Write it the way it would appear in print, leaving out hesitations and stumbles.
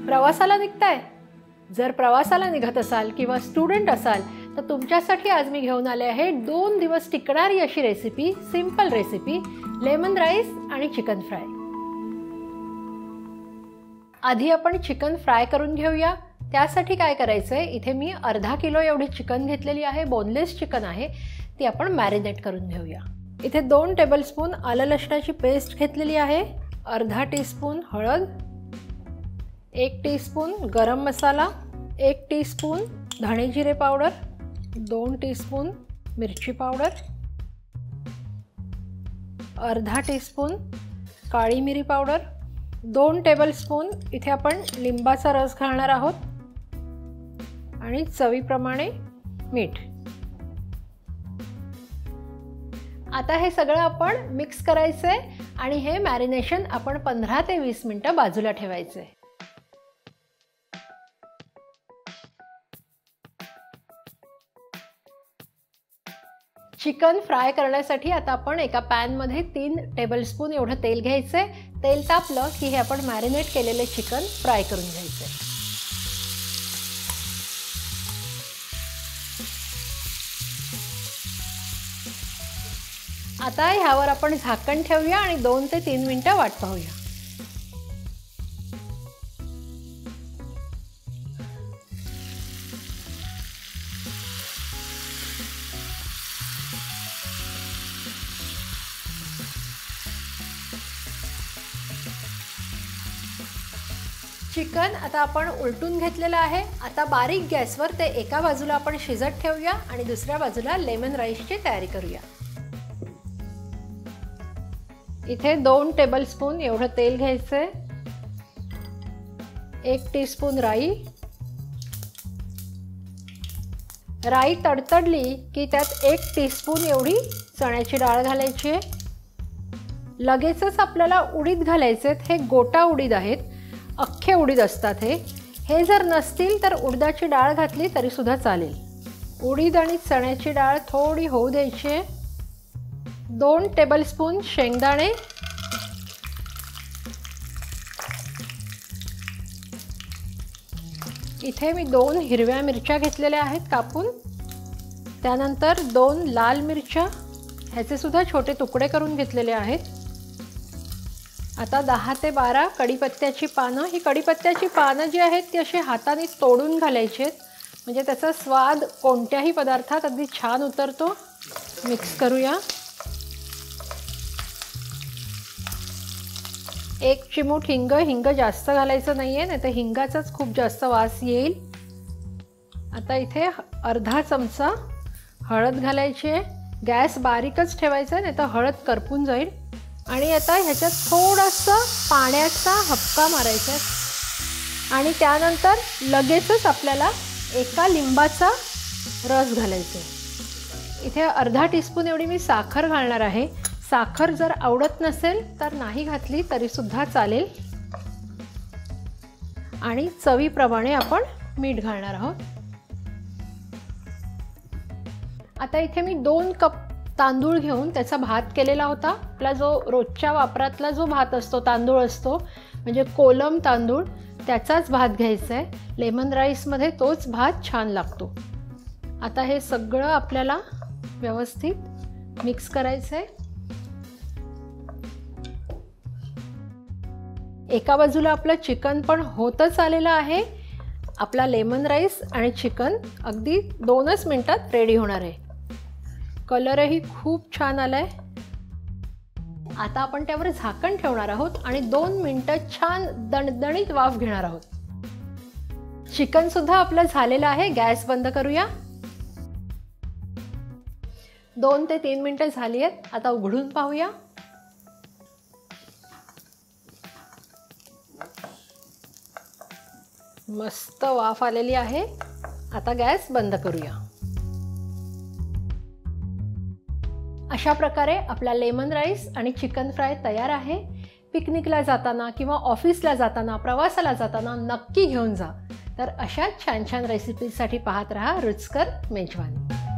प्रवासाला निघताय? जर प्रवासाला निघत असाल किंवा स्टुडंट असाल तर तुमच्यासाठी आज मी घेऊन आले आहे 2 दिवस टिकणारी अशी recipe, simple recipe, lemon rice आणि चिकन फ्राय. आधी आपण चिकन फ्राय करून घेऊया. त्यासाठी काय करायचं आहे, इथे मी अर्धा किलो एवढी चिकन घेतलेली आहे, बोनलेस चिकन आहे, ती आपण मॅरिनेट करून घेऊया. इथे 2 टेबलस्पून आलं लसणाची पेस्ट घेतलेली आहे, अर्धा टीस्पून हळद, 1 टीस्पून गरम मसाला, 1 टीस्पून धणे जिरे पावडर, 2 टीस्पून मिरची पावडर, अर्धा टीस्पून काळी मिरी पावडर, 2 टेबलस्पून इथे आपण लिंबाचा रस घालणार आहोत आणि चवीप्रमाणे मीठ. आता हे सगळं आपण मिक्स करायचंय आणि हे मॅरिनेशन आपण 15 ते 20 मिनिटं बाजूला ठेवायचंय. चिकन फ्राय करण्यासाठी आता आपण एका पॅनमध्ये 3 टेबलस्पून एवढं तेल घ्यायचंय. तेल तापलं की हे आपण मॅरिनेट केलेले चिकन फ्राय करून घ्यायचंय. आता ह्यावर आपण झाकण ठेवूया आणि 2 ते 3 मिनिटं वाट पाहूया. चिकन आता आपण उलटून घेतलेलं आहे. आता बारीक गॅसवर ते एका बाजूला आपण शिजत ठेवूया आणि दुसऱ्या बाजूला लेमन राईसची तयारी करूया. इथे 2 टेबलस्पून एवढं तेल घ्यायचंय, 1 टीस्पून राई. राई तडतडली की त्यात 1 टीस्पून एवढी चण्याची डाळ घालायची आहे. लगेचच आपल्याला उडीद घालायचे. हे गोटा उडीद आहेत, अख्खे उडीद असतात हे जर नसतील तर उडदाची डाळ घातली तरी सुद्धा चालेल. उडीद आणि चण्याची डाळ थोडी होऊ द्यायची आहे. 2 टेबलस्पून शेंगदाणे, इथे मी 2 हिरव्या मिरच्या घेतलेल्या आहेत कापून. त्यानंतर 2 लाल मिरच्या, ह्याचे सुद्धा छोटे तुकडे करून घेतलेले आहेत. आता 10 ते 12 कढीपत्त्याची पानं. ही कढीपत्त्याची पानं जी आहेत ती अशी हाताने तोडून घालायची आहेत, म्हणजे त्याचा स्वाद कोणत्याही पदार्थात अगदी छान उतरतो. मिक्स करूया. 1 चिमूट हिंग. हिंग जास्त घालायचं नाहीये, नाही तर हिंगाचाच खूप जास्त वास येईल. आता इथे अर्धा चमचा हळद घालायची आहे. गॅस बारीकच ठेवायचा, नाही तर हळद करपून जाईल. आणि आता ह्याच्यात थोडासा पाण्याचा हबका मारायचा आहे आणि त्यानंतर लगेचच आपल्याला एका लिंबाचा रस घालायचा आहे. इथे अर्धा टीस्पून एवढी मी साखर घालणार आहे. साखर जर आवडत नसेल तर नाही घातली तरी सुद्धा चालेल. आणि चवीप्रमाणे आपण मीठ घालणार आहोत. आता इथे मी 2 कप तांदूळ घेऊन त्याचा भात केलेला होता. आपला जो रोजच्या वापरातला जो भात असतो, तांदूळ असतो, म्हणजे कोलम तांदूळ, त्याचाच भात घ्यायचा आहे. लेमन राईसमध्ये तोच भात छान लागतो. आता हे सगळं आपल्याला व्यवस्थित मिक्स करायचं आहे. एका बाजूला आपलं चिकन पण होतच आलेलं आहे. आपला लेमन राईस आणि चिकन अगदी 2च मिनिटात रेडी होणार आहे. कलरही खूप छान आलाय. आता आपण त्यावर झाकण ठेवणार आहोत आणि 2 मिनिटं छान दणदणीत वाफ घेणार आहोत. चिकन सुद्धा आपलं झालेलं आहे. गॅस बंद करूया. 2 ते 3 मिनिटं झाली आहेत. आता उघडून पाहूया. मस्त वाफ आलेली आहे. आता गॅस बंद करूया. अशा प्रकारे आपला लेमन राईस आणि चिकन फ्राय तयार आहे. पिकनिकला जाताना किंवा ऑफिसला जाताना, प्रवासाला जाताना नक्की घेऊन जा. तर अशा छान छान रेसिपीसाठी पाहत रहा रुचकर मेजवानी.